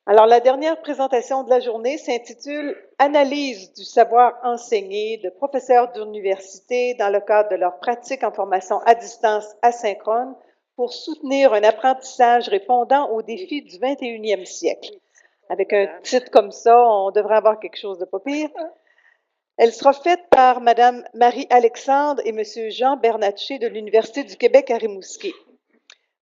Alors, la dernière présentation de la journée s'intitule Analyse du savoir enseigné de professeurs d'université dans le cadre de leur pratique en formation à distance asynchrone pour soutenir un apprentissage répondant aux défis du 21e siècle. Avec un titre comme ça, on devrait avoir quelque chose de pas pire. Elle sera faite par Mme Marie-Alexandre et M. Jean Bernatchez de l'Université du Québec à Rimouski.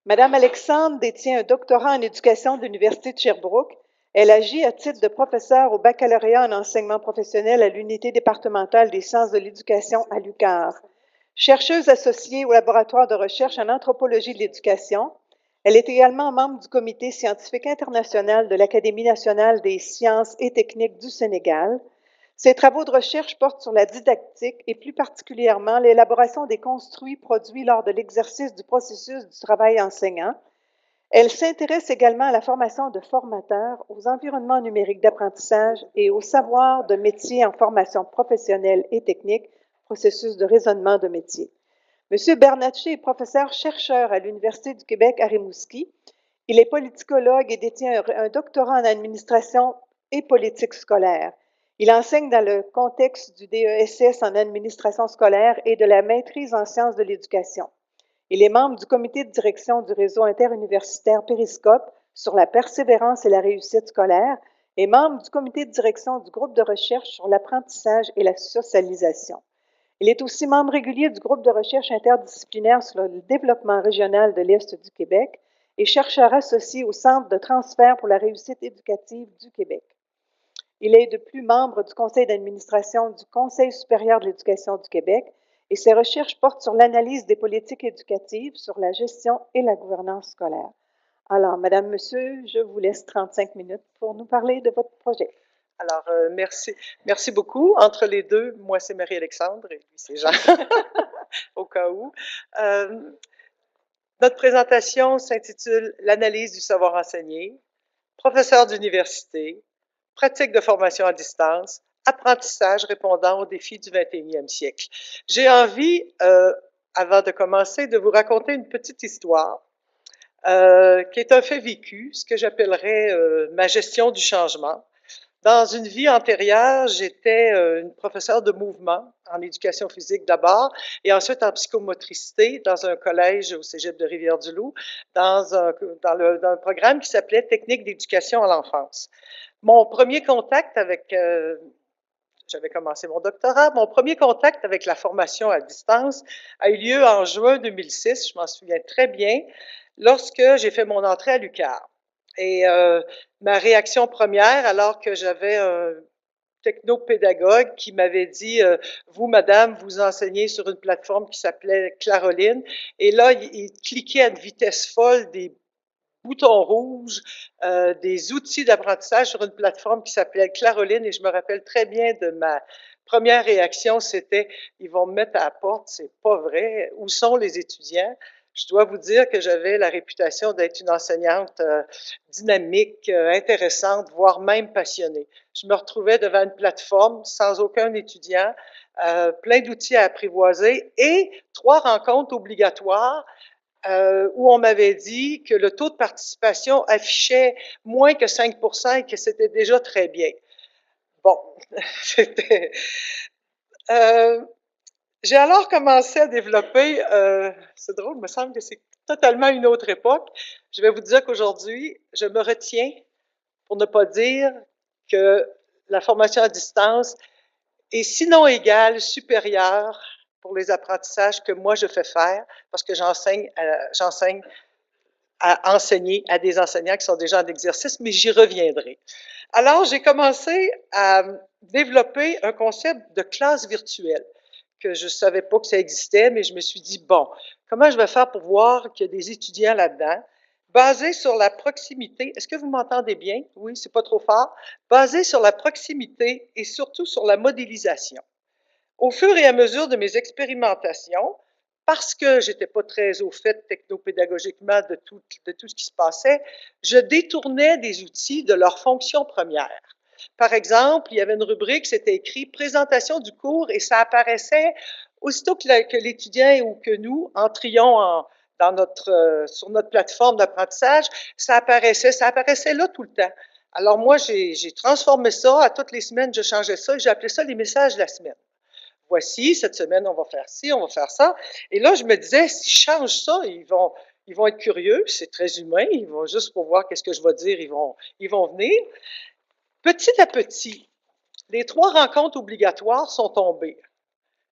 Mme Alexandre détient un doctorat en éducation de l'Université de Sherbrooke. Elle agit à titre de professeure au baccalauréat en enseignement professionnel à l'unité départementale des sciences de l'éducation à l'UQAR. Chercheuse associée au laboratoire de recherche en anthropologie de l'éducation, elle est également membre du comité scientifique international de l'Académie nationale des sciences et techniques du Sénégal. Ses travaux de recherche portent sur la didactique et plus particulièrement l'élaboration des construits produits lors de l'exercice du processus du travail enseignant. Elle s'intéresse également à la formation de formateurs, aux environnements numériques d'apprentissage et au savoir de métier en formation professionnelle et technique, processus de raisonnement de métier. M. Bernatchez est professeur-chercheur à l'Université du Québec à Rimouski. Il est politicologue et détient un doctorat en administration et politique scolaire. Il enseigne dans le contexte du DESS en administration scolaire et de la maîtrise en sciences de l'éducation. Il est membre du comité de direction du réseau interuniversitaire Périscope sur la persévérance et la réussite scolaire et membre du comité de direction du groupe de recherche sur l'apprentissage et la socialisation. Il est aussi membre régulier du groupe de recherche interdisciplinaire sur le développement régional de l'Est du Québec et chercheur associé au Centre de transfert pour la réussite éducative du Québec. Il est de plus membre du conseil d'administration du Conseil supérieur de l'éducation du Québec et ses recherches portent sur l'analyse des politiques éducatives, sur la gestion et la gouvernance scolaire. Alors, Madame, Monsieur, je vous laisse 35 minutes pour nous parler de votre projet. Alors, merci beaucoup. Entre les deux, moi, c'est Marie-Alexandre et lui, c'est Jean, au cas où. Notre présentation s'intitule « L'analyse du savoir enseigné, professeur d'université, pratique de formation à distance, apprentissage répondant aux défis du 21e siècle ». J'ai envie, avant de commencer, de vous raconter une petite histoire qui est un fait vécu, ce que j'appellerais ma gestion du changement. Dans une vie antérieure, j'étais une professeure de mouvement en éducation physique d'abord et ensuite en psychomotricité dans un collège au cégep de Rivière-du-Loup dans un programme qui s'appelait Technique d'éducation à l'enfance. Mon premier contact avec j'avais commencé mon doctorat. Mon premier contact avec la formation à distance a eu lieu en juin 2006, je m'en souviens très bien, lorsque j'ai fait mon entrée à l'UQAR. Et ma réaction première, alors que j'avais un technopédagogue qui m'avait dit vous, madame, vous enseignez sur une plateforme qui s'appelait Claroline. Et là, il cliquait à une vitesse folle des boutons rouges, des outils d'apprentissage sur une plateforme qui s'appelait Claroline. Et je me rappelle très bien de ma première réaction, c'était ils vont me mettre à la porte, c'est pas vrai. Où sont les étudiants? Je dois vous dire que j'avais la réputation d'être une enseignante dynamique, intéressante, voire même passionnée. Je me retrouvais devant une plateforme sans aucun étudiant, plein d'outils à apprivoiser et 3 rencontres obligatoires où on m'avait dit que le taux de participation affichait moins que 5 et que c'était déjà très bien. Bon, c'était... j'ai alors commencé à développer, c'est drôle, il me semble que c'est totalement une autre époque. Je vais vous dire qu'aujourd'hui, je me retiens pour ne pas dire que la formation à distance est sinon égale, supérieure pour les apprentissages que moi je fais faire, parce que j'enseigne à enseigner à des enseignants qui sont déjà en exercice, mais j'y reviendrai. Alors, j'ai commencé à développer un concept de classe virtuelle que je ne savais pas que ça existait, mais je me suis dit, bon, comment je vais faire pour voir qu'il y a des étudiants là-dedans, basé sur la proximité. Est-ce que vous m'entendez bien? Oui, c'est pas trop fort. Basé sur la proximité et surtout sur la modélisation. Au fur et à mesure de mes expérimentations, parce que j'étais pas très au fait technopédagogiquement de tout ce qui se passait, je détournais des outils de leur fonction première. Par exemple, il y avait une rubrique, c'était écrit « Présentation du cours » et ça apparaissait aussitôt que l'étudiant ou que nous entrions sur notre plateforme d'apprentissage, ça apparaissait là tout le temps. Alors moi, j'ai transformé ça. À toutes les semaines, je changeais ça et j'ai appelé ça les messages de la semaine. Voici, cette semaine, on va faire ci, on va faire ça. Et là, je me disais, si je change ça, ils vont être curieux, c'est très humain, ils vont juste pour voir qu'est-ce que je vais dire, ils vont venir. Petit à petit, les 3 rencontres obligatoires sont tombées,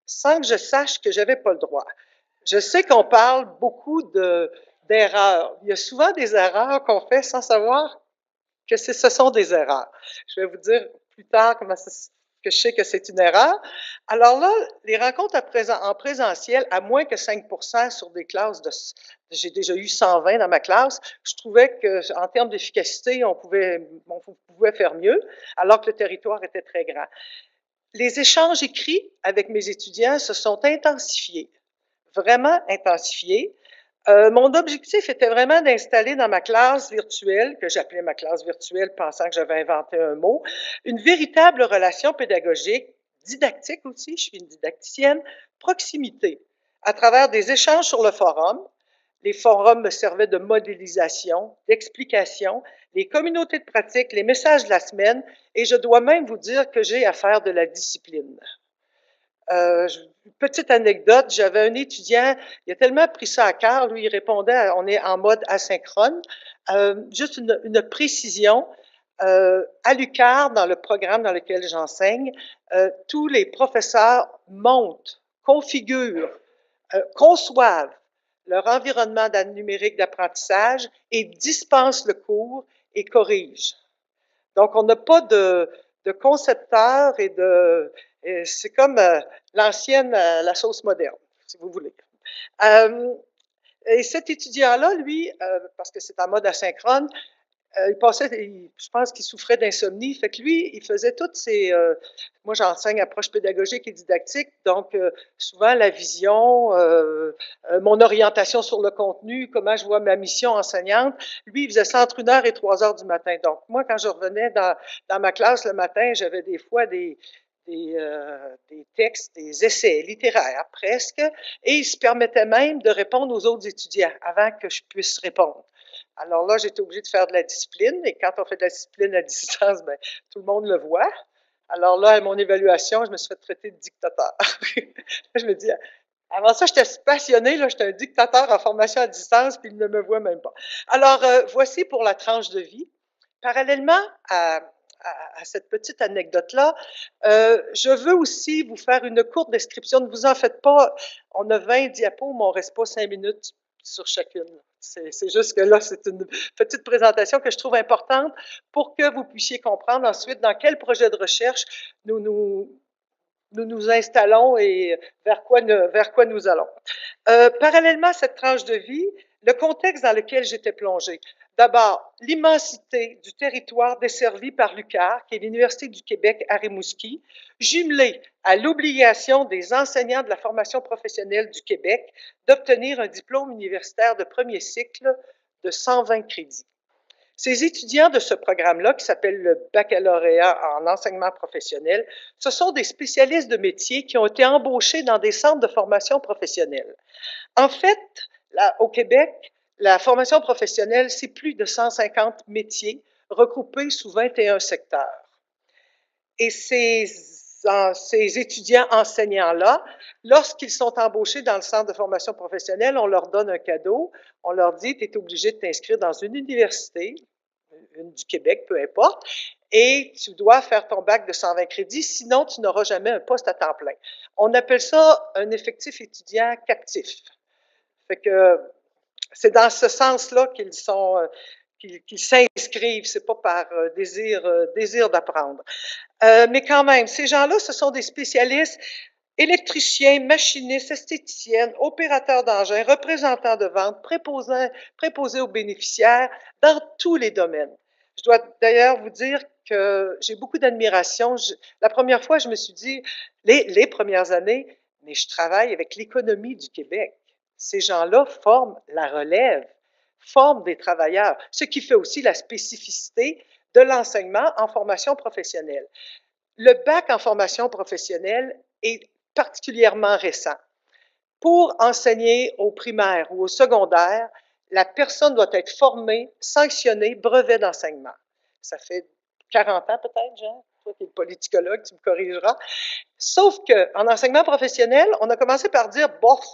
sans que je sache que j'avais pas le droit. Je sais qu'on parle beaucoup d'erreurs. Il y a souvent des erreurs qu'on fait sans savoir que ce sont des erreurs. Je vais vous dire plus tard que je sais que c'est une erreur. Alors là, les rencontres en présentiel, à moins que 5% sur des classes j'ai déjà eu 120 dans ma classe, je trouvais qu'en termes d'efficacité, on pouvait faire mieux, alors que le territoire était très grand. Les échanges écrits avec mes étudiants se sont intensifiés, vraiment intensifiés. Mon objectif était vraiment d'installer dans ma classe virtuelle, que j'appelais ma classe virtuelle pensant que j'avais inventé un mot, une véritable relation pédagogique, didactique aussi, je suis une didacticienne, proximité, à travers des échanges sur le forum. Les forums me servaient de modélisation, d'explication, les communautés de pratique, les messages de la semaine, et je dois même vous dire que j'ai à faire de la discipline. Petite anecdote, j'avais un étudiant, il a tellement pris ça à cœur, lui, il répondait, on est en mode asynchrone. Juste une précision, à l'UQAR, dans le programme dans lequel j'enseigne, tous les professeurs montent, configurent, conçoivent leur environnement numérique d'apprentissage et dispensent le cours et corrigent. Donc, on n'a pas de concepteur c'est comme l'ancienne, la sauce moderne, si vous voulez. Et cet étudiant-là, lui, parce que c'est en mode asynchrone, je pense qu'il souffrait d'insomnie. Fait que lui, il faisait toutes moi, j'enseigne approche pédagogique et didactique, donc souvent la vision, mon orientation sur le contenu, comment je vois ma mission enseignante. Lui, il faisait ça entre 1h et 3h du matin. Donc, moi, quand je revenais dans ma classe le matin, j'avais des fois des textes, des essais littéraires presque, et il se permettait même de répondre aux autres étudiants avant que je puisse répondre. Alors là, j'étais obligée de faire de la discipline, et quand on fait de la discipline à distance, ben, tout le monde le voit. Alors là, à mon évaluation, je me suis fait traiter de dictateur. Je me dis, avant ça, j'étais passionnée, là, j'étais un dictateur en formation à distance, puis il ne me voit même pas. Alors, voici pour la tranche de vie. Parallèlement à cette petite anecdote-là, je veux aussi vous faire une courte description. Ne vous en faites pas, on a 20 diapos, mais on ne reste pas 5 minutes sur chacune. C'est juste que là, c'est une petite présentation que je trouve importante pour que vous puissiez comprendre ensuite dans quel projet de recherche nous nous installons et vers quoi nous allons. Parallèlement à cette tranche de vie, le contexte dans lequel j'étais plongée. D'abord, l'immensité du territoire desservi par l'UQAR, qui est l'Université du Québec à Rimouski, jumelée à l'obligation des enseignants de la formation professionnelle du Québec d'obtenir un diplôme universitaire de premier cycle de 120 crédits. Ces étudiants de ce programme-là, qui s'appelle le baccalauréat en enseignement professionnel, ce sont des spécialistes de métiers qui ont été embauchés dans des centres de formation professionnelle. En fait, au Québec, la formation professionnelle, c'est plus de 150 métiers regroupés sous 21 secteurs. Et ces étudiants enseignants-là, lorsqu'ils sont embauchés dans le centre de formation professionnelle, on leur donne un cadeau. On leur dit, tu es obligé de t'inscrire dans une université, une du Québec, peu importe, et tu dois faire ton bac de 120 crédits, sinon tu n'auras jamais un poste à temps plein. On appelle ça un effectif étudiant captif. Fait que c'est dans ce sens-là qu'ils s'inscrivent, c'est pas par désir d'apprendre. Mais quand même, ces gens-là, ce sont des spécialistes électriciens, machinistes, esthéticiennes, opérateurs d'engins, représentants de vente, préposés aux bénéficiaires, dans tous les domaines. Je dois d'ailleurs vous dire que j'ai beaucoup d'admiration. La première fois, je me suis dit, les premières années, mais je travaille avec l'économie du Québec. Ces gens-là forment la relève, forment des travailleurs, ce qui fait aussi la spécificité de l'enseignement en formation professionnelle. Le bac en formation professionnelle est particulièrement récent. Pour enseigner au primaire ou au secondaire, la personne doit être formée, sanctionnée, brevet d'enseignement. Ça fait 40 ans peut-être, Jean? Toi qui es le politicologue, tu me corrigeras. Sauf qu'en enseignement professionnel, on a commencé par dire, bof,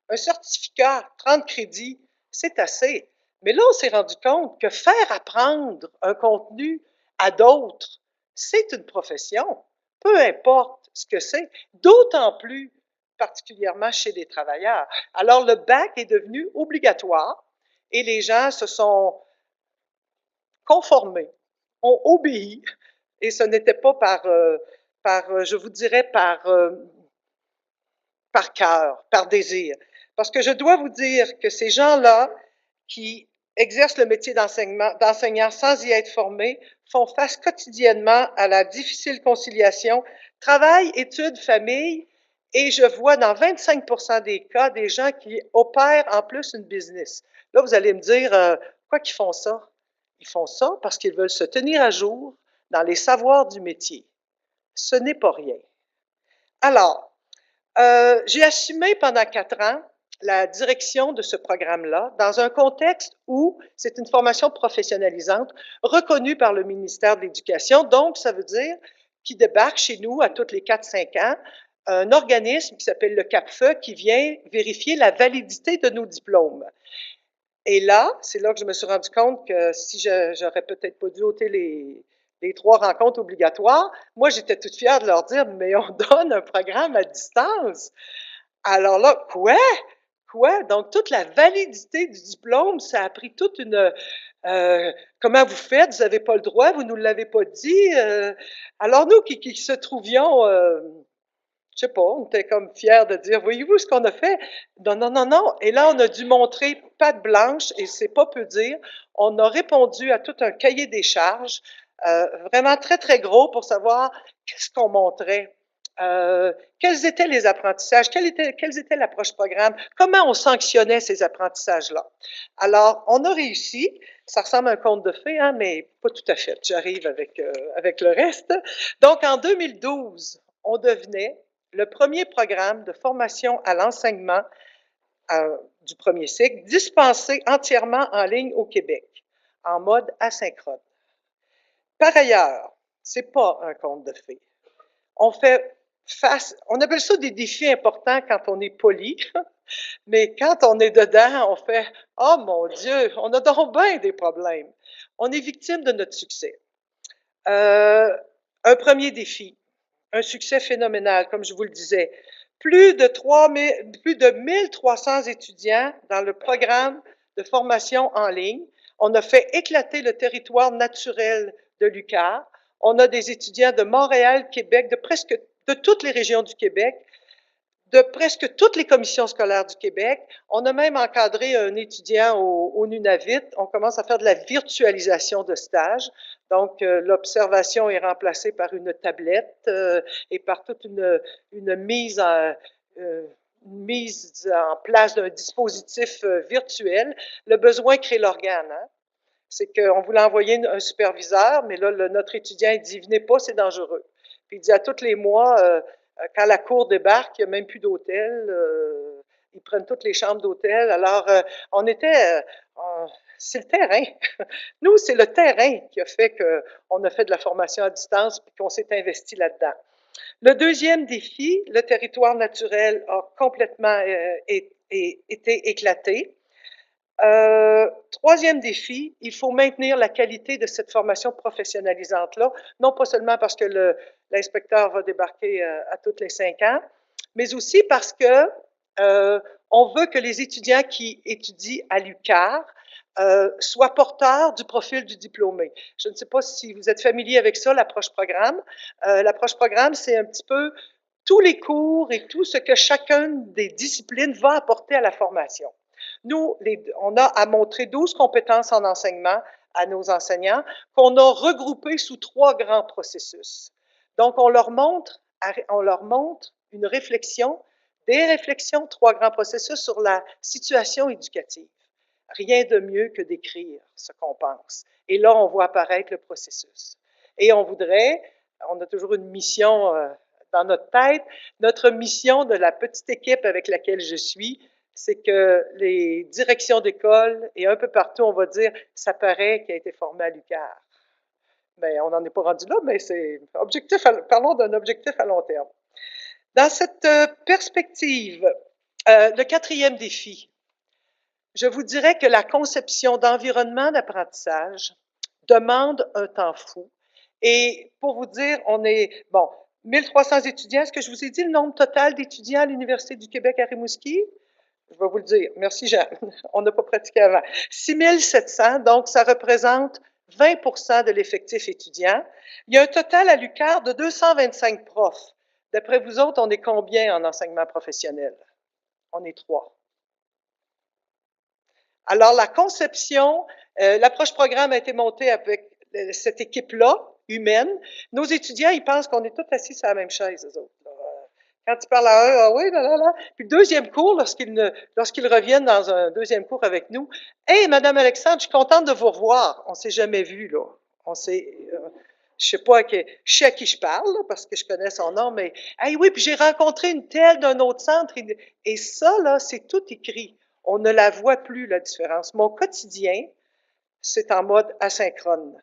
un certificat, 30 crédits, c'est assez. Mais là, on s'est rendu compte que faire apprendre un contenu à d'autres, c'est une profession, peu importe ce que c'est, d'autant plus particulièrement chez les travailleurs. Alors, le bac est devenu obligatoire et les gens se sont conformés, ont obéi, et ce n'était pas je vous dirais, par cœur, par désir. Parce que je dois vous dire que ces gens-là qui exercent le métier d'enseignant sans y être formés font face quotidiennement à la difficile conciliation travail, études, famille, et je vois dans 25% des cas des gens qui opèrent en plus une business. Là, vous allez me dire, pourquoi qu'ils font ça? Ils font ça parce qu'ils veulent se tenir à jour dans les savoirs du métier. Ce n'est pas rien. Alors, j'ai assumé pendant 4 ans la direction de ce programme-là dans un contexte où c'est une formation professionnalisante reconnue par le ministère de l'Éducation. Donc, ça veut dire qu'il débarque chez nous à tous les 4-5 ans un organisme qui s'appelle le CAPFE qui vient vérifier la validité de nos diplômes. Et là, c'est là que je me suis rendu compte que si j'aurais peut-être pas dû ôter les 3 rencontres obligatoires, moi, j'étais toute fière de leur dire, mais on donne un programme à distance. Alors là, quoi? Quoi? Donc, toute la validité du diplôme, ça a pris toute une... comment vous faites? Vous n'avez pas le droit, vous ne nous l'avez pas dit. Alors, nous qui se trouvions, je sais pas, on était comme fiers de dire, voyez-vous ce qu'on a fait? Non, non, non, non. Et là, on a dû montrer patte blanche, et c'est pas peu dire. On a répondu à tout un cahier des charges, vraiment très, très gros pour savoir qu'est-ce qu'on montrait. Quels étaient les apprentissages, quelle était l'approche programme, comment on sanctionnait ces apprentissages-là. Alors, on a réussi, ça ressemble à un conte de fées, hein, mais pas tout à fait, j'arrive avec le reste. Donc, en 2012, on devenait le premier programme de formation à l'enseignement du premier cycle dispensé entièrement en ligne au Québec, en mode asynchrone. Par ailleurs, c'est pas un conte de fées. On fait face, on appelle ça des défis importants quand on est poli, mais quand on est dedans, on fait « Oh mon Dieu, on a donc bien des problèmes. » On est victime de notre succès. Un premier défi, un succès phénoménal, comme je vous le disais. Plus de 1300 étudiants dans le programme de formation en ligne. On a fait éclater le territoire naturel de l'UQAR. On a des étudiants de Montréal, Québec, de toutes les régions du Québec, de presque toutes les commissions scolaires du Québec. On a même encadré un étudiant au Nunavut. On commence à faire de la virtualisation de stage. Donc, l'observation est remplacée par une tablette et par toute une mise en place d'un dispositif virtuel. Le besoin crée l'organe. Hein? C'est qu'on voulait envoyer un superviseur, mais là, notre étudiant, il dit « Venez pas, c'est dangereux. » Puis il dit à tous les mois, quand la cour débarque, il n'y a même plus d'hôtel. Ils prennent toutes les chambres d'hôtel. Alors, c'est le terrain. Nous, c'est le terrain qui a fait qu'on a fait de la formation à distance et qu'on s'est investi là-dedans. Le deuxième défi, le territoire naturel a complètement été éclaté. Troisième défi, il faut maintenir la qualité de cette formation professionnalisante-là, non pas seulement parce que l'inspecteur va débarquer à tous les 5 ans, mais aussi parce que on veut que les étudiants qui étudient à l'UQAR soient porteurs du profil du diplômé. Je ne sais pas si vous êtes familier avec ça, l'approche programme. L'approche programme, c'est un petit peu tous les cours et tout ce que chacune des disciplines va apporter à la formation. Nous, on a à montrer 12 compétences en enseignement à nos enseignants qu'on a regroupées sous 3 grands processus. Donc, on leur montre une réflexion, des réflexions, 3 grands processus sur la situation éducative. Rien de mieux que d'écrire ce qu'on pense. Et là, on voit apparaître le processus. Et on a toujours une mission dans notre tête. Notre mission de la petite équipe avec laquelle je suis, c'est que les directions d'école et un peu partout, on va dire, ça paraît qu'il a été formé à l'UQAR. Mais on n'en est pas rendu là, mais c'est parlons d'un objectif à long terme. Dans cette perspective, le quatrième défi, je vous dirais que la conception d'environnement d'apprentissage demande un temps fou. Et pour vous dire, on est, 1300 étudiants. Est-ce que je vous ai dit le nombre total d'étudiants à l'Université du Québec à Rimouski? Je vais vous le dire. Merci, Jean. On n'a pas pratiqué avant. 6700, donc ça représente 20 de l'effectif étudiant. Il y a un total à l'UQAR de 225 profs. D'après vous autres, on est combien en enseignement professionnel? On est 3. Alors, la conception, l'approche programme a été montée avec cette équipe-là, humaine. Nos étudiants, ils pensent qu'on est tous assis sur la même chaise, eux autres. Quand ils parlent à eux, ah oui, là, là, là. Puis le deuxième cours, lorsqu'ils reviennent dans un deuxième cours avec nous, « Hey, Madame Alexandre, je suis contente de vous revoir. » On ne s'est jamais vu, là. Je sais pas, je sais à qui je parle, là, parce que je connais son nom, mais « Hey, oui, puis j'ai rencontré une telle d'un autre centre. » Et ça, là, c'est tout écrit. On ne la voit plus, la différence. Mon quotidien, c'est en mode asynchrone.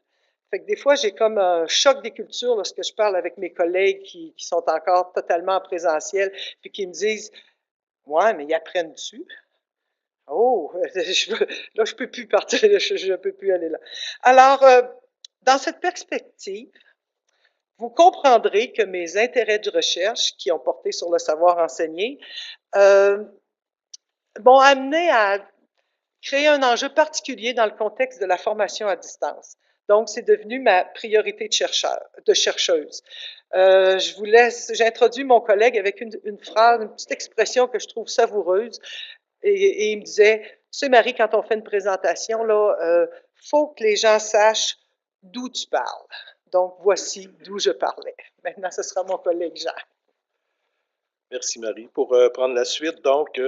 Fait que des fois, j'ai comme un choc des cultures lorsque je parle avec mes collègues qui sont encore totalement en présentiel, puis qui me disent « Ouais, mais ils apprennent-tu? » Oh, là, je peux plus partir, je peux plus aller là. Alors, dans cette perspective, vous comprendrez que mes intérêts de recherche, qui ont porté sur le savoir enseigné, m'ont amené à créer un enjeu particulier dans le contexte de la formation à distance. Donc, c'est devenu ma priorité de chercheuse. J'introduis mon collègue avec une phrase, une petite expression que je trouve savoureuse. Et il me disait, tu sais, Marie, quand on fait une présentation, là, faut que les gens sachent d'où tu parles. Donc, voici d'où je parlais. Maintenant, ce sera mon collègue Jean. Merci Marie. Pour prendre la suite, donc,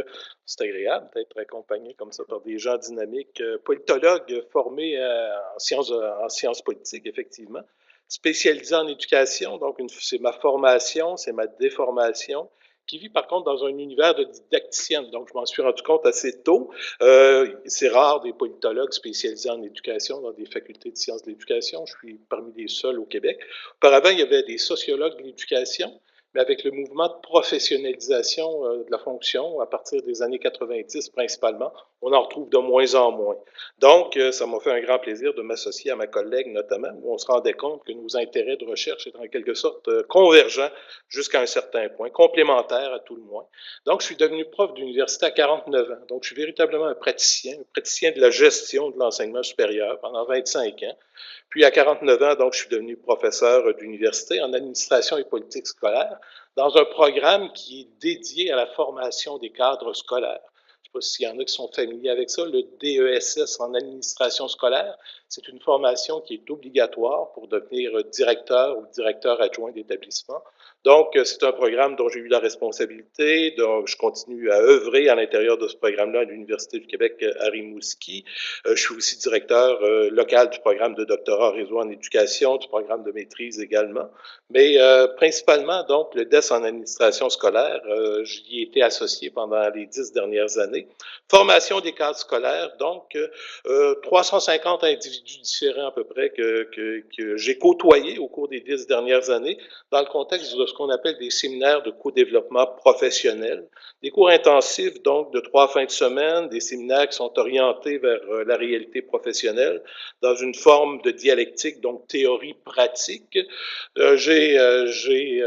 c'est agréable d'être accompagné comme ça par des gens dynamiques, politologues formés en sciences politiques, effectivement, spécialisés en éducation. Donc, c'est ma formation, c'est ma déformation, qui vit par contre dans un univers de didacticienne. Donc, je m'en suis rendu compte assez tôt. C'est rare des politologues spécialisés en éducation dans des facultés de sciences de l'éducation. Je suis parmi les seuls au Québec. Auparavant, il y avait des sociologues de l'éducation, mais avec le mouvement de professionnalisation de la fonction, à partir des années 90 principalement, on en retrouve de moins en moins. Donc, ça m'a fait un grand plaisir de m'associer à ma collègue notamment, où on se rendait compte que nos intérêts de recherche étaient en quelque sorte convergents jusqu'à un certain point, complémentaires à tout le moins. Donc, je suis devenu prof d'université à 49 ans. Donc, je suis véritablement un praticien de la gestion de l'enseignement supérieur pendant 25 ans. Puis à 49 ans, donc, je suis devenu professeur d'université en administration et politique scolaire dans un programme qui est dédié à la formation des cadres scolaires. Je ne sais pas s'il y en a qui sont familiers avec ça, le DESS en administration scolaire. C'est une formation qui est obligatoire pour devenir directeur ou directeur adjoint d'établissement. Donc, c'est un programme dont j'ai eu la responsabilité, dont je continue à œuvrer à l'intérieur de ce programme-là à l'Université du Québec à Rimouski. Je suis aussi directeur local du programme de doctorat réseau en éducation, du programme de maîtrise également. Mais principalement, donc, le DES en administration scolaire, j'y ai été associé pendant les 10 dernières années. Formation des cadres scolaires, donc 350 individus différents à peu près que j'ai côtoyés au cours des 10 dernières années dans le contexte de ce qu'on appelle des séminaires de co-développement professionnel, des cours intensifs donc de 3 fins de semaine, des séminaires qui sont orientés vers la réalité professionnelle dans une forme de dialectique, donc théorie-pratique. J'ai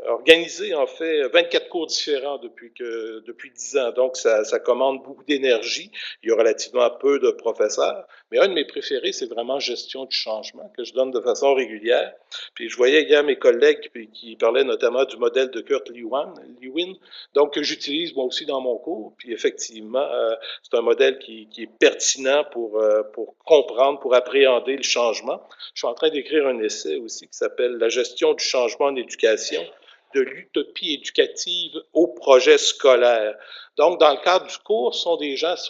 organisé en fait 24 cours différents depuis 10 ans, donc ça commande beaucoup d'énergie. Il y a relativement peu de professeurs, mais un de mes préférés, c'est vraiment gestion du changement que je donne de façon régulière. Puis je voyais hier mes collègues qui parlaient notamment du modèle de Kurt Lewin, donc que j'utilise moi aussi dans mon cours. Puis effectivement, c'est un modèle qui est pertinent pour comprendre, pour appréhender le changement. Je suis en train d'écrire un essai aussi qui s'appelle « La gestion du changement en éducation ». De l'utopie éducative au projet scolaire. Donc, dans le cadre du cours, ce sont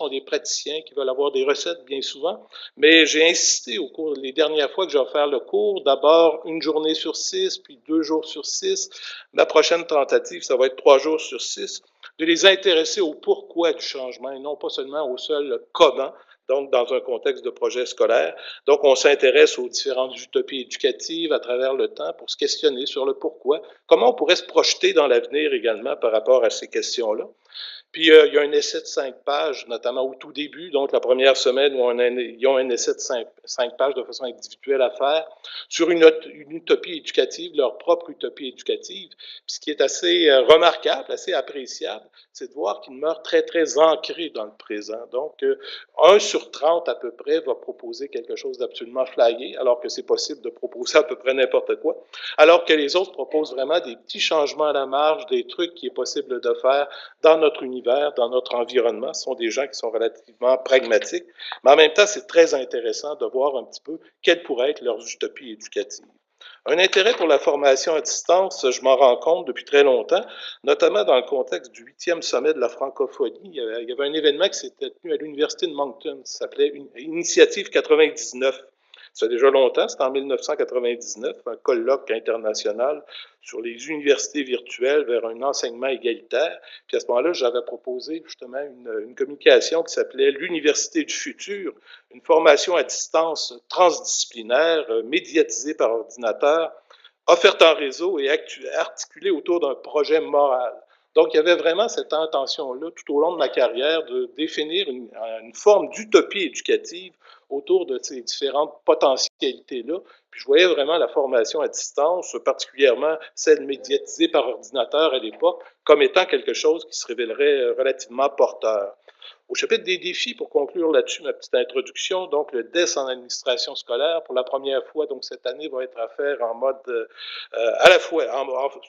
des praticiens qui veulent avoir des recettes bien souvent, mais j'ai insisté au cours, les dernières fois que j'ai offert le cours, d'abord 1 journée sur 6, puis 2 jours sur 6. Ma prochaine tentative, ça va être 3 jours sur 6, de les intéresser au pourquoi du changement et non pas seulement au seul comment, donc dans un contexte de projet scolaire. Donc, on s'intéresse aux différentes utopies éducatives à travers le temps pour se questionner sur le pourquoi. Comment on pourrait se projeter dans l'avenir également par rapport à ces questions-là. Puis, il y a un essai de 5 pages, notamment au tout début, donc la première semaine où ils ont un essai de 5 pages de façon individuelle à faire sur une utopie éducative, leur propre utopie éducative. Puis, ce qui est assez remarquable, assez appréciable, c'est de voir qu'ils demeurent très, très ancrés dans le présent. Donc, 1 sur 30 à peu près va proposer quelque chose d'absolument flyé, alors que c'est possible de proposer à peu près n'importe quoi, alors que les autres proposent vraiment des petits changements à la marge, des trucs qui est possible de faire dans notre univers, dans notre environnement. Ce sont des gens qui sont relativement pragmatiques, mais en même temps, c'est très intéressant de voir un petit peu quelles pourraient être leurs utopies éducatives. Un intérêt pour la formation à distance, je m'en rends compte depuis très longtemps, notamment dans le contexte du 8e sommet de la francophonie. Il y avait un événement qui s'était tenu à l'Université de Moncton, ça s'appelait Initiative 99. Ça fait déjà longtemps, c'était en 1999, un colloque international sur les universités virtuelles vers un enseignement égalitaire. Puis à ce moment-là, j'avais proposé justement une communication qui s'appelait l'Université du futur, une formation à distance transdisciplinaire, médiatisée par ordinateur, offerte en réseau et articulée autour d'un projet moral. Donc, il y avait vraiment cette intention-là, tout au long de ma carrière, de définir une forme d'utopie éducative autour de ces différentes potentialités-là. Puis je voyais vraiment la formation à distance, particulièrement celle médiatisée par ordinateur à l'époque, comme étant quelque chose qui se révélerait relativement porteur. Au chapitre des défis, pour conclure là-dessus ma petite introduction, donc le DES en administration scolaire, pour la première fois, donc cette année, va être à faire en mode, à la fois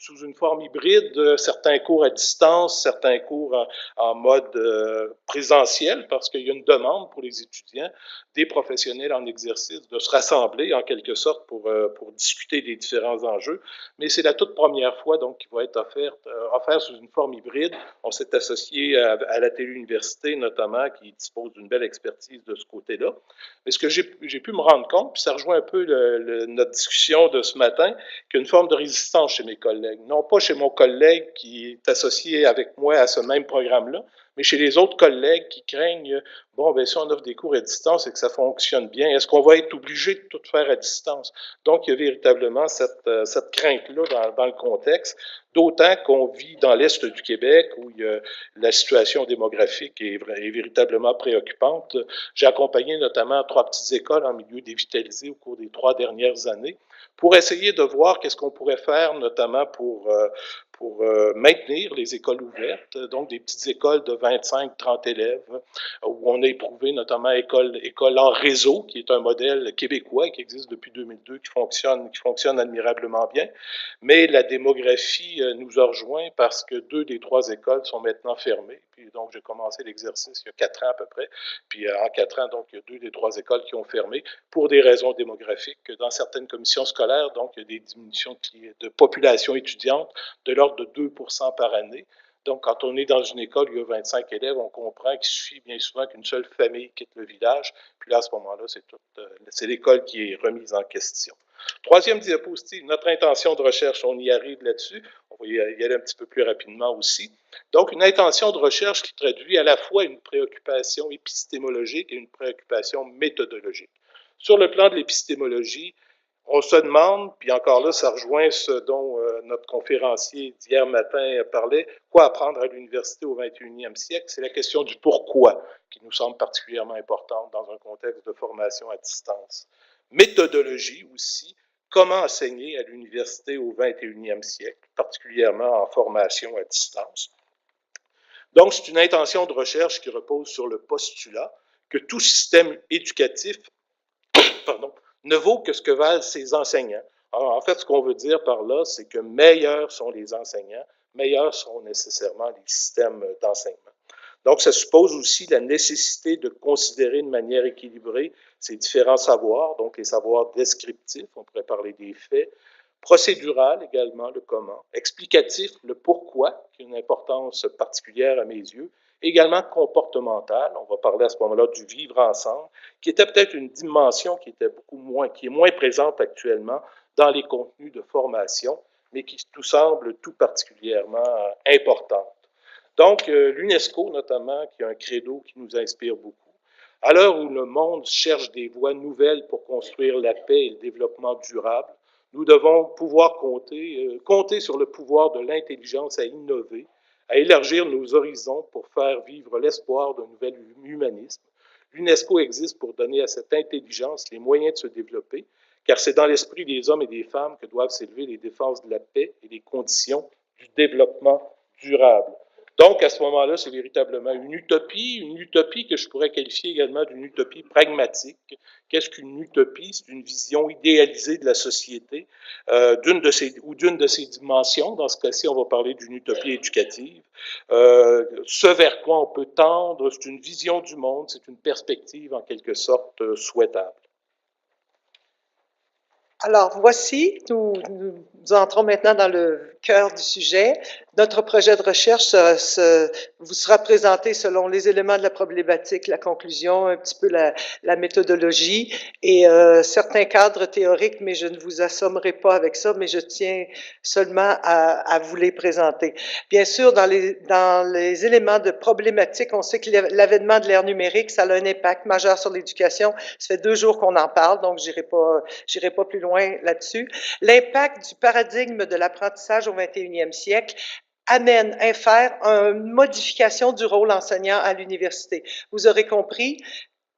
sous une forme hybride, certains cours à distance, certains cours en mode présentiel, parce qu'il y a une demande pour les étudiants, des professionnels en exercice, de se rassembler en quelque sorte pour discuter des différents enjeux. Mais c'est la toute première fois donc qui va être offert sous une forme hybride. On s'est associé à la Télé-Université notamment, qui dispose d'une belle expertise de ce côté-là. Mais ce que j'ai pu me rendre compte, puis ça rejoint un peu notre discussion de ce matin, qu'il y a une forme de résistance chez mes collègues. Non pas chez mon collègue qui est associé avec moi à ce même programme-là, mais chez les autres collègues qui craignent, bon, bien, si on offre des cours à distance et que ça fonctionne bien, est-ce qu'on va être obligé de tout faire à distance? Donc, il y a véritablement cette crainte-là dans le contexte, d'autant qu'on vit dans l'Est du Québec où la situation démographique est véritablement préoccupante. J'ai accompagné notamment 3 petites écoles en milieu dévitalisé au cours des 3 dernières années pour essayer de voir qu'est-ce qu'on pourrait faire, notamment pour maintenir les écoles ouvertes, donc des petites écoles de 25-30 élèves, où on a éprouvé notamment école en réseau, qui est un modèle québécois qui existe depuis 2002, qui fonctionne admirablement bien. Mais la démographie nous a rejoints parce que 2 des 3 écoles sont maintenant fermées. Puis donc, j'ai commencé l'exercice il y a 4 ans à peu près. Puis en 4 ans, donc, il y a 2 des 3 écoles qui ont fermé pour des raisons démographiques. Dans certaines commissions scolaires, donc, il y a des diminutions de population étudiante de l'ordre de 2 par année. Donc, quand on est dans une école où il y a 25 élèves, on comprend qu'il suffit bien souvent qu'une seule famille quitte le village. Puis là, à ce moment-là, c'est l'école qui est remise en question. Troisième diapositive, notre intention de recherche, on y arrive là-dessus. On va y aller un petit peu plus rapidement aussi. Donc, une intention de recherche qui traduit à la fois une préoccupation épistémologique et une préoccupation méthodologique. Sur le plan de l'épistémologie, on se demande, puis encore là, ça rejoint ce dont notre conférencier d'hier matin parlait, quoi apprendre à l'université au 21e siècle, c'est la question du pourquoi qui nous semble particulièrement importante dans un contexte de formation à distance. Méthodologie aussi, comment enseigner à l'université au 21e siècle, particulièrement en formation à distance. Donc, c'est une intention de recherche qui repose sur le postulat que tout système éducatif ne vaut que ce que valent ses enseignants. Alors, en fait, ce qu'on veut dire par là, c'est que meilleurs sont les enseignants, meilleurs seront nécessairement les systèmes d'enseignement. Donc, ça suppose aussi la nécessité de considérer de manière équilibrée ces différents savoirs, donc les savoirs descriptifs, on pourrait parler des faits, procédural également, le comment, explicatif, le pourquoi, qui a une importance particulière à mes yeux, également comportemental, on va parler à ce moment-là du vivre ensemble, qui était peut-être une dimension qui est moins présente actuellement dans les contenus de formation, mais qui tout semble tout particulièrement importante. Donc, l'UNESCO, notamment, qui a un credo qui nous inspire beaucoup, À l'heure où le monde cherche des voies nouvelles pour construire la paix et le développement durable, nous devons pouvoir compter sur le pouvoir de l'intelligence à innover, à élargir nos horizons pour faire vivre l'espoir d'un nouvel humanisme. L'UNESCO existe pour donner à cette intelligence les moyens de se développer, car c'est dans l'esprit des hommes et des femmes que doivent s'élever les défenses de la paix et les conditions du développement durable. Donc, à ce moment-là, c'est véritablement une utopie que je pourrais qualifier également d'une utopie pragmatique. Qu'est-ce qu'une utopie? C'est une vision idéalisée de la société, d'une de ses dimensions. Dans ce cas-ci, on va parler d'une utopie éducative. Ce vers quoi on peut tendre, c'est une vision du monde, c'est une perspective en quelque sorte souhaitable. Alors, voici, nous entrons maintenant dans le cœur du sujet. Notre projet de recherche vous sera présenté selon les éléments de la problématique, la conclusion, un petit peu la méthodologie et certains cadres théoriques, mais je ne vous assommerai pas avec ça, mais je tiens seulement à vous les présenter. Bien sûr, dans les éléments de problématique, on sait que l'avènement de l'ère numérique, ça a un impact majeur sur l'éducation. Ça fait 2 jours qu'on en parle, donc j'irai pas plus loin là-dessus. L'impact du paradigme de l'apprentissage au 21e siècle infère une modification du rôle enseignant à l'université. Vous aurez compris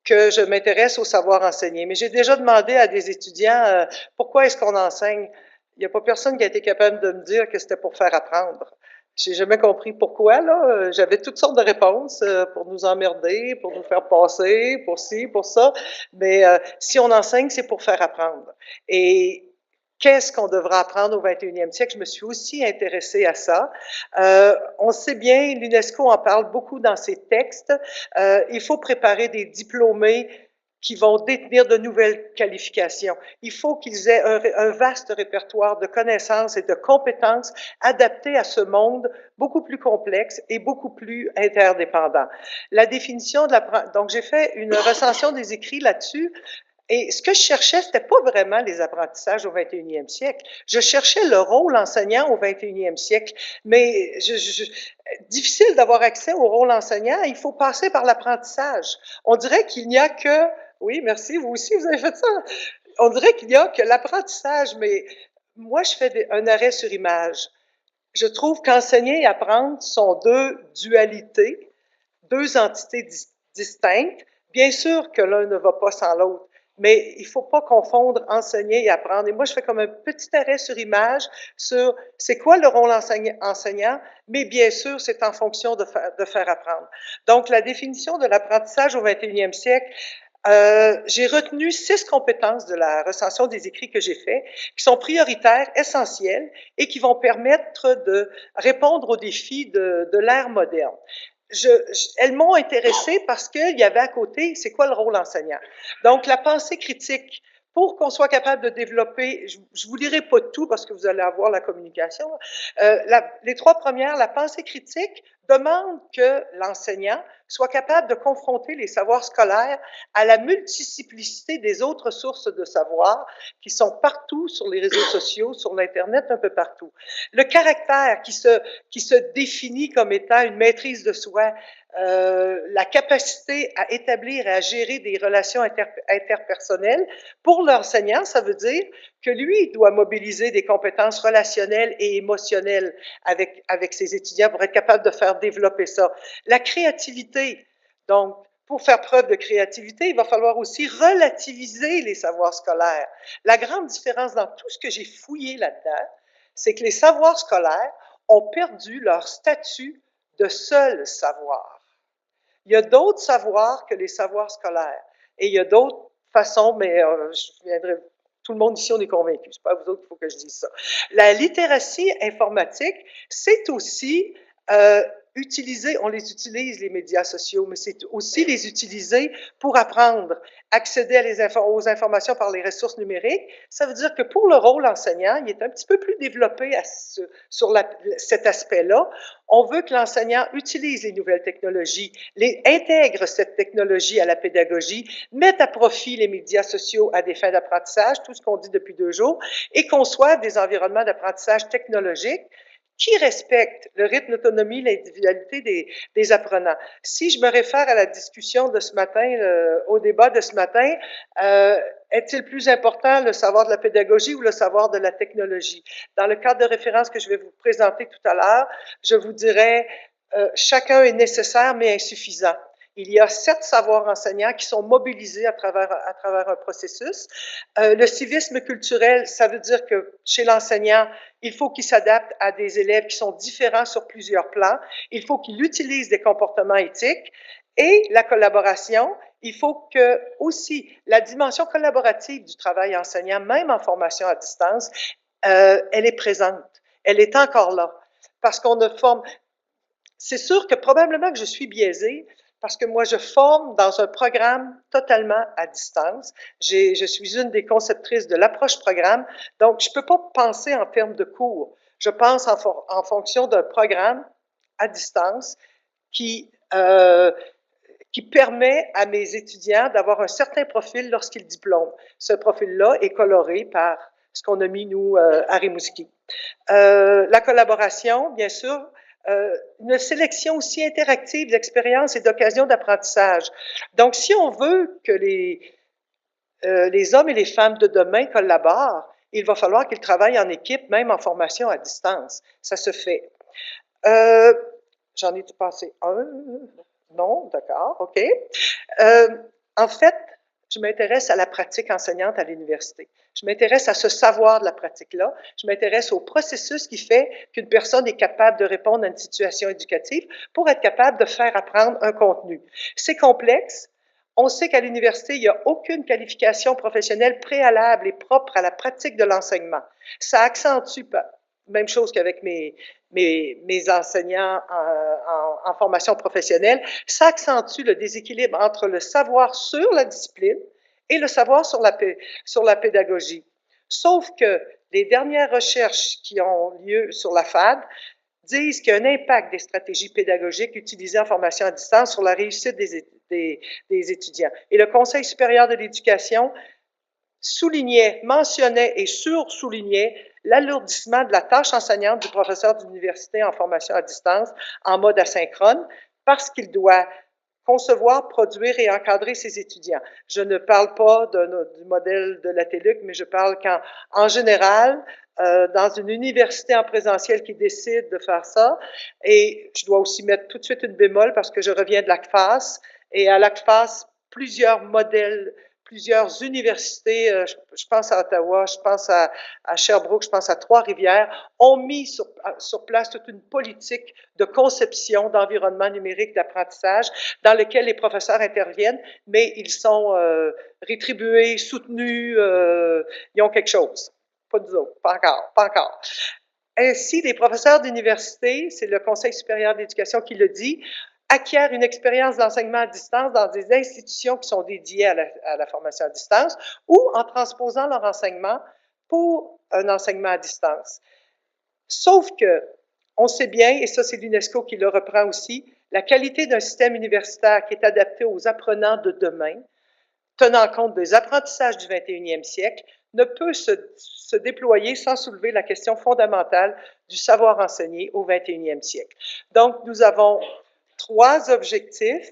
que je m'intéresse au savoir enseigner, mais j'ai déjà demandé à des étudiants pourquoi est-ce qu'on enseigne. Il n'y a pas personne qui a été capable de me dire que c'était pour faire apprendre. J'ai jamais compris pourquoi, là. J'avais toutes sortes de réponses pour nous emmerder, pour nous faire passer, pour ci, pour ça. Mais si on enseigne, c'est pour faire apprendre. Et qu'est-ce qu'on devra apprendre au 21e siècle? Je me suis aussi intéressée à ça. On sait bien, l'UNESCO en parle beaucoup dans ses textes. Il faut préparer des diplômés qui vont détenir de nouvelles qualifications. Il faut qu'ils aient un vaste répertoire de connaissances et de compétences adaptées à ce monde beaucoup plus complexe et beaucoup plus interdépendant. La définition de donc j'ai fait une recension des écrits là-dessus. Et ce que je cherchais, c'était pas vraiment les apprentissages au 21e siècle. Je cherchais le rôle enseignant au 21e siècle. Mais difficile d'avoir accès au rôle enseignant, il faut passer par l'apprentissage. On dirait qu'il n'y a que... Oui, merci, vous aussi, vous avez fait ça. On dirait qu'il n'y a que l'apprentissage, mais moi, je fais un arrêt sur image. Je trouve qu'enseigner et apprendre sont 2 dualités, 2 entités distinctes. Bien sûr que l'un ne va pas sans l'autre, mais il ne faut pas confondre enseigner et apprendre. Et moi, je fais comme un petit arrêt sur image sur c'est quoi le rôle enseignant, mais bien sûr, c'est en fonction de faire apprendre. Donc, la définition de l'apprentissage au 21e siècle, j'ai retenu 6 compétences de la recension des écrits que j'ai fait, qui sont prioritaires, essentielles et qui vont permettre de répondre aux défis de l'ère moderne. Elles m'ont intéressée parce qu'il y avait à côté, c'est quoi le rôle enseignant? Donc, la pensée critique, pour qu'on soit capable de développer, je ne vous lirai pas tout parce que vous allez avoir la communication. Les 3 premières, la pensée critique demande que l'enseignant soit capable de confronter les savoirs scolaires à la multiplicité des autres sources de savoir qui sont partout sur les réseaux sociaux, sur l'Internet, un peu partout. Le caractère qui se définit comme étant une maîtrise de soi, la capacité à établir et à gérer des relations interpersonnelles. Pour l'enseignant, ça veut dire que lui, il doit mobiliser des compétences relationnelles et émotionnelles avec ses étudiants pour être capable de faire développer ça. La créativité, donc, pour faire preuve de créativité, il va falloir aussi relativiser les savoirs scolaires. La grande différence dans tout ce que j'ai fouillé là-dedans, c'est que les savoirs scolaires ont perdu leur statut de seul savoir. Il y a d'autres savoirs que les savoirs scolaires. Et il y a d'autres façons, mais je viendrai... Tout le monde ici, on est convaincu. C'est pas à vous autres qu'il faut que je dise ça. La littératie informatique, c'est aussi utiliser, on les utilise, les médias sociaux, mais c'est aussi les utiliser pour apprendre, accéder aux informations par les ressources numériques. Ça veut dire que pour le rôle enseignant, il est un petit peu plus développé sur cet aspect-là. On veut que l'enseignant utilise les nouvelles technologies, intègre cette technologie à la pédagogie, mette à profit les médias sociaux à des fins d'apprentissage, tout ce qu'on dit depuis 2 jours, et conçoive des environnements d'apprentissage technologique qui respecte le rythme, l'autonomie, l'individualité des apprenants. Si je me réfère à la discussion de ce matin, au débat de ce matin, est-il plus important le savoir de la pédagogie ou le savoir de la technologie? Dans le cadre de référence que je vais vous présenter tout à l'heure, je vous dirais chacun est nécessaire mais insuffisant. Il y a 7 savoirs enseignants qui sont mobilisés à travers un processus. Le civisme culturel, ça veut dire que chez l'enseignant, il faut qu'il s'adapte à des élèves qui sont différents sur plusieurs plans. Il faut qu'il utilise des comportements éthiques. Et la collaboration, il faut que aussi la dimension collaborative du travail enseignant, même en formation à distance, elle est présente. Elle est encore là. Parce qu'on ne forme... C'est sûr que probablement que je suis biaisée, parce que moi, je forme dans un programme totalement à distance. Je suis une des conceptrices de l'approche programme, donc je ne peux pas penser en termes de cours. Je pense en fonction d'un programme à distance qui permet à mes étudiants d'avoir un certain profil lorsqu'ils diplôment. Ce profil-là est coloré par ce qu'on a mis, nous, à Rimouski. La collaboration, bien sûr, une sélection aussi interactive d'expériences et d'occasions d'apprentissage. Donc, si on veut que les hommes et les femmes de demain collaborent, il va falloir qu'ils travaillent en équipe, même en formation à distance. Ça se fait. J'en ai passé un? Non? D'accord, OK. En fait, je m'intéresse à la pratique enseignante à l'université. Je m'intéresse à ce savoir de la pratique-là. Je m'intéresse au processus qui fait qu'une personne est capable de répondre à une situation éducative pour être capable de faire apprendre un contenu. C'est complexe. On sait qu'à l'université, il n'y a aucune qualification professionnelle préalable et propre à la pratique de l'enseignement. Ça accentue, même chose qu'avec mes enseignants en formation professionnelle, ça accentue le déséquilibre entre le savoir sur la discipline et le savoir sur la pédagogie. Sauf que les dernières recherches qui ont lieu sur la FAD disent qu'il y a un impact des stratégies pédagogiques utilisées en formation à distance sur la réussite des étudiants. Et le Conseil supérieur de l'éducation mentionnait et sursoulignait l'alourdissement de la tâche enseignante du professeur d'université en formation à distance en mode asynchrone parce qu'il doit concevoir, produire et encadrer ses étudiants. Je ne parle pas du modèle de la TELUC, mais je parle qu'en général, dans une université en présentiel qui décide de faire ça, et je dois aussi mettre tout de suite une bémol parce que je reviens de l'ACFAS, et à l'ACFAS, plusieurs modèles, plusieurs universités, je pense à Ottawa, je pense à Sherbrooke, je pense à Trois-Rivières, ont mis sur place toute une politique de conception d'environnement numérique d'apprentissage dans lequel les professeurs interviennent, mais ils sont rétribués, soutenus, ils ont quelque chose. Pas nous autres, pas encore, pas encore. Ainsi, les professeurs d'université, c'est le Conseil supérieur d'éducation qui le dit, acquièrent une expérience d'enseignement à distance dans des institutions qui sont dédiées à la formation à distance ou en transposant leur enseignement pour un enseignement à distance. Sauf que, on sait bien, et ça c'est l'UNESCO qui le reprend aussi, la qualité d'un système universitaire qui est adapté aux apprenants de demain, tenant compte des apprentissages du 21e siècle, ne peut se déployer sans soulever la question fondamentale du savoir enseigné au 21e siècle. Donc, nous avons 3 objectifs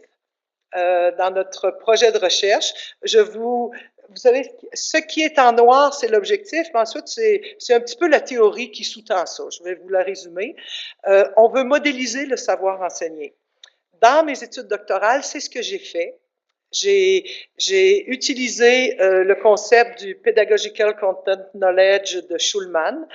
dans notre projet de recherche. Vous savez, ce qui est en noir, c'est l'objectif, mais ensuite, c'est un petit peu la théorie qui sous-tend ça. Je vais vous la résumer. On veut modéliser le savoir enseigné. Dans mes études doctorales, c'est ce que j'ai fait. J'ai utilisé le concept du Pedagogical Content Knowledge de Schulman.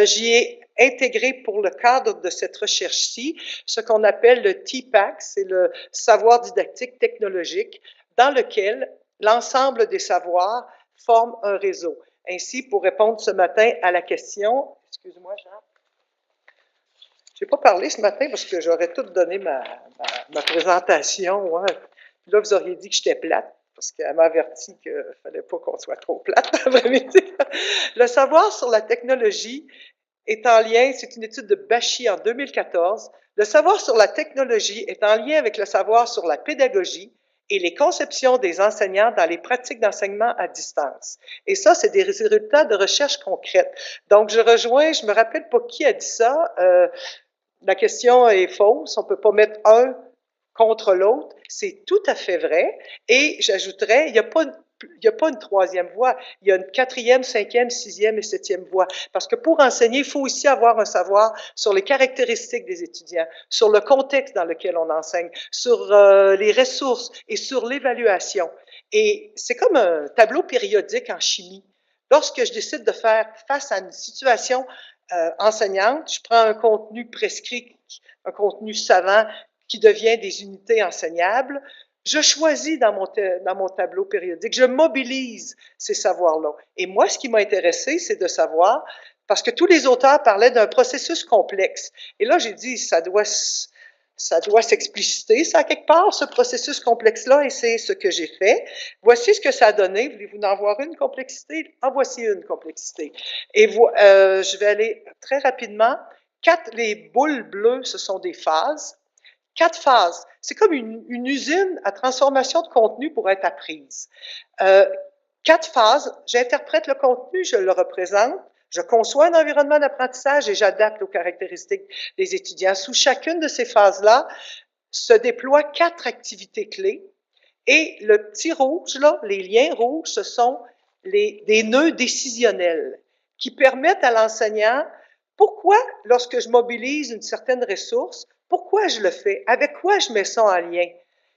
J'y ai intégré pour le cadre de cette recherche-ci ce qu'on appelle le TPAC, c'est le savoir didactique technologique, dans lequel l'ensemble des savoirs forment un réseau. Ainsi, pour répondre ce matin à la question, excuse-moi Jean, je n'ai pas parlé ce matin parce que j'aurais tout donné ma présentation. Ouais. Là, vous auriez dit que j'étais plate, parce qu'elle m'a averti qu'il ne fallait pas qu'on soit trop plate l'après-midi. Le savoir sur la technologie est en lien, c'est une étude de Bachy en 2014, le savoir sur la technologie est en lien avec le savoir sur la pédagogie et les conceptions des enseignants dans les pratiques d'enseignement à distance. Et ça, c'est des résultats de recherche concrète. Donc, je me rappelle pas qui a dit ça, la question est fausse, on peut pas mettre un contre l'autre, c'est tout à fait vrai, et j'ajouterais, il n'y a pas une troisième voie, il y a une quatrième, cinquième, sixième et septième voie. Parce que pour enseigner, il faut aussi avoir un savoir sur les caractéristiques des étudiants, sur le contexte dans lequel on enseigne, sur les ressources et sur l'évaluation. Et c'est comme un tableau périodique en chimie. Lorsque je décide de faire face à une situation enseignante, je prends un contenu prescrit, un contenu savant qui devient des unités enseignables, je choisis dans mon tableau périodique, je mobilise ces savoirs-là. Et moi, ce qui m'a intéressé, c'est de savoir, parce que tous les auteurs parlaient d'un processus complexe. Et là, j'ai dit, ça doit s'expliciter, ça, quelque part, ce processus complexe-là, et c'est ce que j'ai fait. Voici ce que ça a donné. Voulez-vous en voir une complexité? En voici une complexité. Et je vais aller très rapidement. Les boules bleues, ce sont des phases. 4 phases. C'est comme une usine à transformation de contenu pour être apprise. 4 phases. J'interprète le contenu, je le représente, je conçois un environnement d'apprentissage et j'adapte aux caractéristiques des étudiants. Sous chacune de ces phases-là, se déploient 4 activités clés. Et le petit rouge, là, les liens rouges, ce sont des nœuds décisionnels qui permettent à l'enseignant, pourquoi, lorsque je mobilise une certaine ressource, pourquoi je le fais? Avec quoi je mets ça en lien?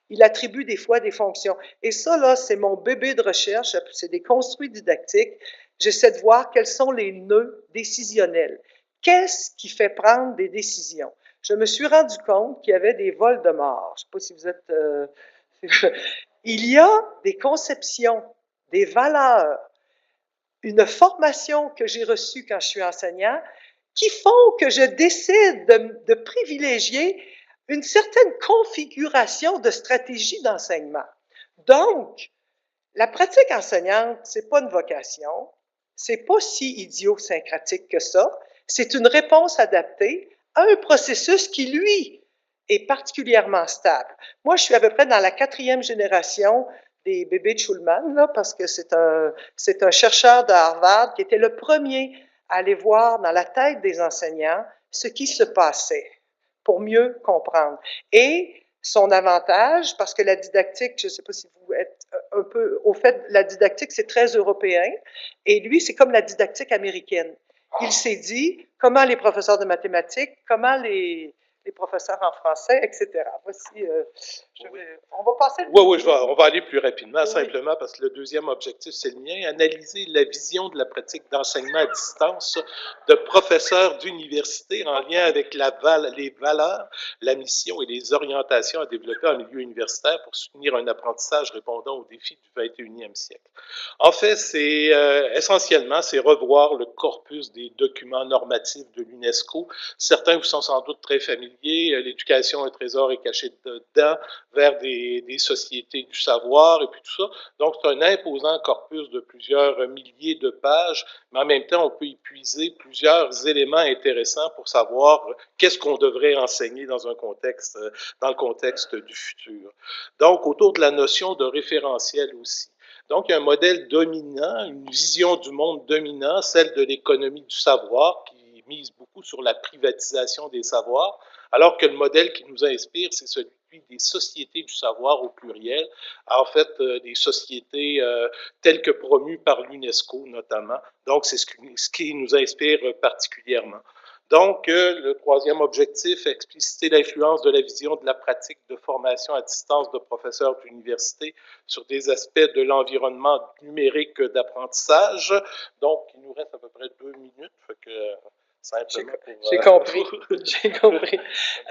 Il attribue des fois des fonctions. Et ça, là, c'est mon bébé de recherche, c'est des construits didactiques. J'essaie de voir quels sont les nœuds décisionnels. Qu'est-ce qui fait prendre des décisions? Je me suis rendu compte qu'il y avait des vols de mort. Je ne sais pas si vous êtes... Il y a des conceptions, des valeurs, une formation que j'ai reçue quand je suis enseignant qui font que je décide de privilégier une certaine configuration de stratégie d'enseignement. Donc, la pratique enseignante, c'est pas une vocation, c'est pas si idiosyncratique que ça, c'est une réponse adaptée à un processus qui, lui, est particulièrement stable. Moi, je suis à peu près dans la 4e génération des bébés de Schulman, là, parce que c'est un chercheur de Harvard qui était le premier à aller voir dans la tête des enseignants ce qui se passait pour mieux comprendre. Et son avantage, parce que la didactique, je ne sais pas si vous êtes un peu au fait, la didactique, c'est très européen, et lui, c'est comme la didactique américaine. Il s'est dit comment les professeurs de mathématiques, comment les professeurs en français, etc. Voici, on va passer... Oui, on va aller plus rapidement, Oui. Simplement parce que le deuxième objectif, c'est le mien, analyser la vision de la pratique d'enseignement à distance de professeurs d'université en lien avec les valeurs, la mission et les orientations à développer en milieu universitaire pour soutenir un apprentissage répondant aux défis du 21e siècle. En fait, essentiellement, c'est revoir le corpus des documents normatifs de l'UNESCO. Certains vous sont sans doute très familiers, l'éducation, un trésor est caché dedans, vers des sociétés du savoir et puis tout ça. Donc, c'est un imposant corpus de plusieurs milliers de pages, mais en même temps, on peut y puiser plusieurs éléments intéressants pour savoir qu'est-ce qu'on devrait enseigner dans le contexte du futur. Donc, autour de la notion de référentiel aussi. Donc, il y a un modèle dominant, une vision du monde dominant, celle de l'économie du savoir, qui mise beaucoup sur la privatisation des savoirs, alors que le modèle qui nous inspire, c'est celui des sociétés du savoir au pluriel, en fait, des sociétés telles que promues par l'UNESCO notamment. Donc, c'est ce qui nous inspire particulièrement. Donc, le troisième objectif, expliciter l'influence de la vision de la pratique de formation à distance de professeurs d'université sur des aspects de l'environnement numérique d'apprentissage. Donc, il nous reste à peu près 2 minutes. Fait que, J'ai compris. J'ai compris.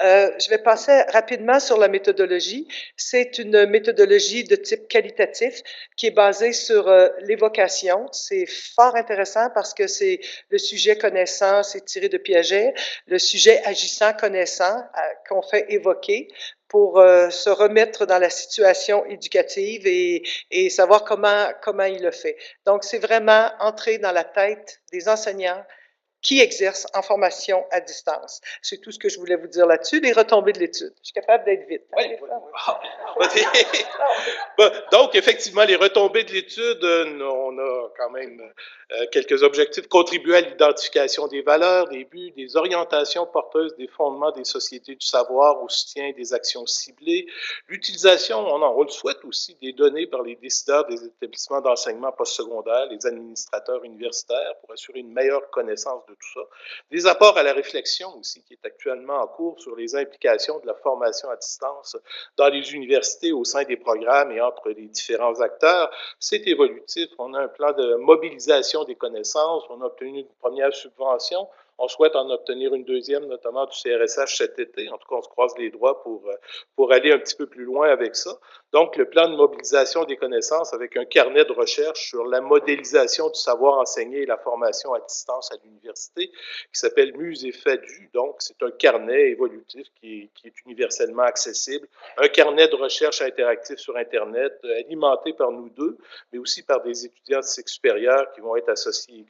Je vais passer rapidement sur la méthodologie. C'est une méthodologie de type qualitatif qui est basée sur l'évocation. C'est fort intéressant parce que c'est le sujet connaissant, c'est tiré de Piaget, le sujet agissant connaissant qu'on fait évoquer pour se remettre dans la situation éducative et savoir comment il le fait. Donc, c'est vraiment entrer dans la tête des enseignants qui exercent en formation à distance. C'est tout ce que je voulais vous dire là-dessus, les retombées de l'étude. Je suis capable d'être vite. Oui. Bon, donc, effectivement, les retombées de l'étude, on a quand même quelques objectifs. Contribuer à l'identification des valeurs, des buts, des orientations porteuses des fondements des sociétés du savoir au soutien des actions ciblées. L'utilisation, on le souhaite aussi, des données par les décideurs des établissements d'enseignement postsecondaire, les administrateurs universitaires, pour assurer une meilleure connaissance de tout ça. Des apports à la réflexion aussi, qui est actuellement en cours sur les implications de la formation à distance dans les universités, au sein des programmes et entre les différents acteurs. C'est évolutif. On a un plan de mobilisation des connaissances. On a obtenu une première subvention. On souhaite en obtenir une deuxième, notamment du CRSH cet été. En tout cas, on se croise les doigts pour aller un petit peu plus loin avec ça. Donc, le plan de mobilisation des connaissances avec un carnet de recherche sur la modélisation du savoir enseigné et la formation à distance à l'université, qui s'appelle Muse et FADU. Donc, c'est un carnet évolutif qui est universellement accessible, un carnet de recherche interactif sur Internet, alimenté par nous deux, mais aussi par des étudiants de cycle supérieur qui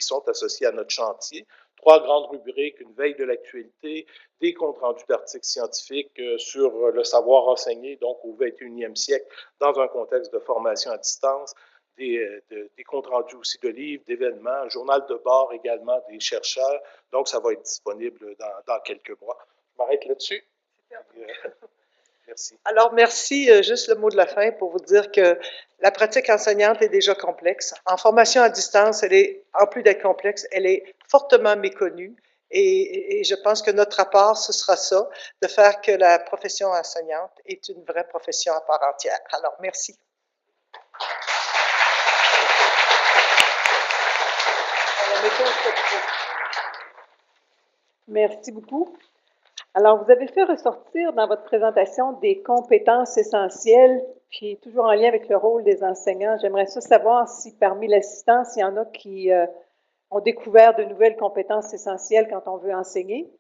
sont associés à notre chantier. 3 grandes rubriques, une veille de l'actualité, des comptes rendus d'articles scientifiques sur le savoir enseigné, donc au 21e siècle, dans un contexte de formation à distance, des comptes rendus aussi de livres, d'événements, un journal de bord également des chercheurs. Donc, ça va être disponible dans quelques mois. Je m'arrête là-dessus. Merci. Alors, merci. Juste le mot de la fin pour vous dire que la pratique enseignante est déjà complexe. En formation à distance, en plus d'être complexe, elle est fortement méconnue. Et je pense que notre apport, ce sera ça, de faire que la profession enseignante est une vraie profession à part entière. Alors, merci. Merci beaucoup. Alors, vous avez fait ressortir dans votre présentation des compétences essentielles, puis toujours en lien avec le rôle des enseignants. J'aimerais ça savoir si parmi l'assistance, il y en a qui ont découvert de nouvelles compétences essentielles quand on veut enseigner.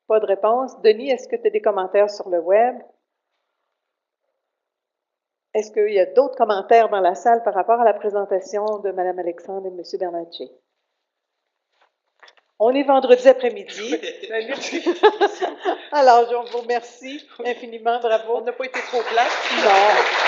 Pas de réponse. Denis, est-ce que tu as des commentaires sur le web? Est-ce qu'il y a d'autres commentaires dans la salle par rapport à la présentation de Mme Alexandre et M. Bernatchez? On est vendredi après-midi. Merci. Alors, je vous remercie infiniment. Bravo. On n'a pas été trop plate. Non.